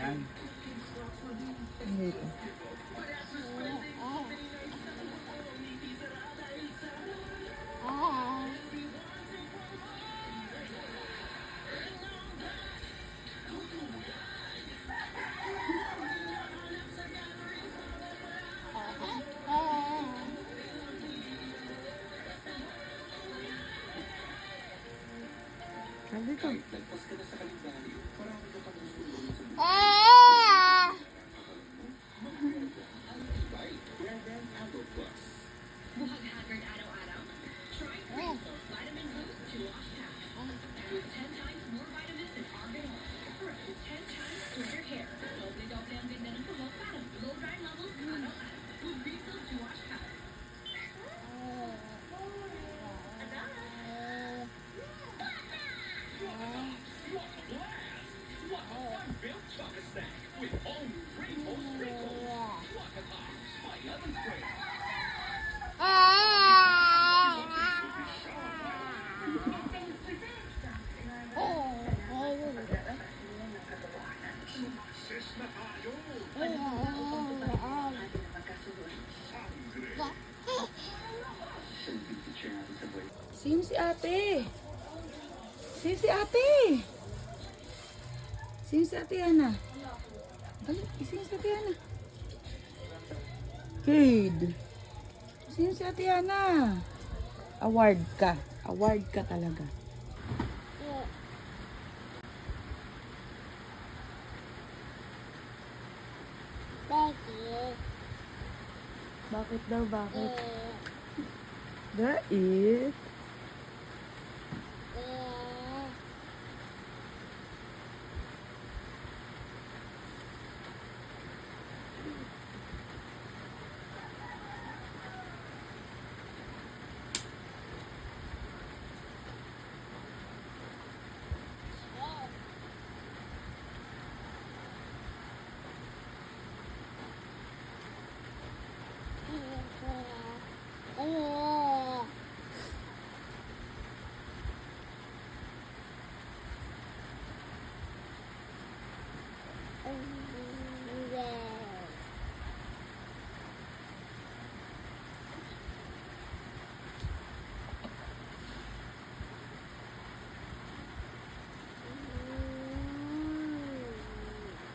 Dito. Dito. Buhaghagard araw-araw? Try Crystal Vitamin Boost to wash tap. With 10 times more vitamins and argan oil for up to 10 times stronger hair. Doble-doble ang ganda ng kuhok para blow dry levels araw-araw. With Crystal to wash tap. Sino si ate? Sino si ate? Sino si ate Ana? Sino si ate Ana? Kid. Sino si ate Ana? Award ka. Award ka talaga. Bakit daw? Bakit? Dait.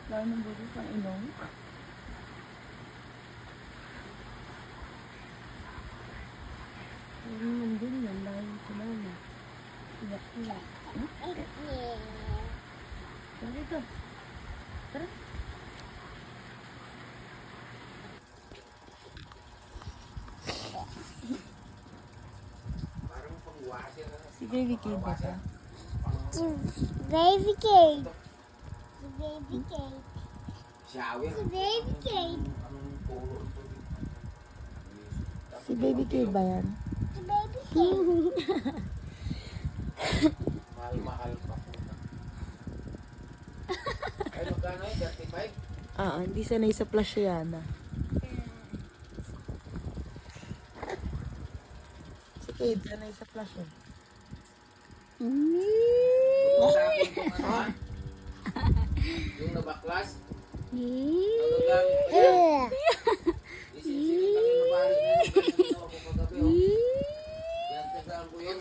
Lahat ng buto pang ilong. Hindi man din yan. Lahat sa mama. Iyak-iyak. Tara dito. Tara. Si Baby Kid ba ka? Baby cake. Baby cake. Baby cake. Si Baby Kid ba yan? Baby cake. Mahal pa po. Ay, magkano yun? 35? Hindi sanay sa Plashiana. Si Kid, sanay sa Plash. Usapin kung ano ha? Yung nabaklas? Ano lang? Isin-silip lang yung nabalik na yun. Kasi ginawa ko kagabi oh. Yan, tagaan ko yun.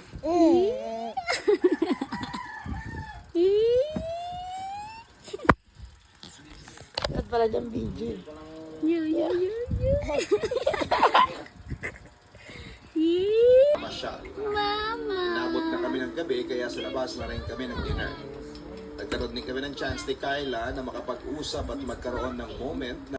At pala dyan, BJ. Masyal. Inabot na kami ng gabi kaya sa labas na rin kami ng dinner. Nagkaroon din kami ng chance ni Kyla na makapag-usap at magkaroon ng moment na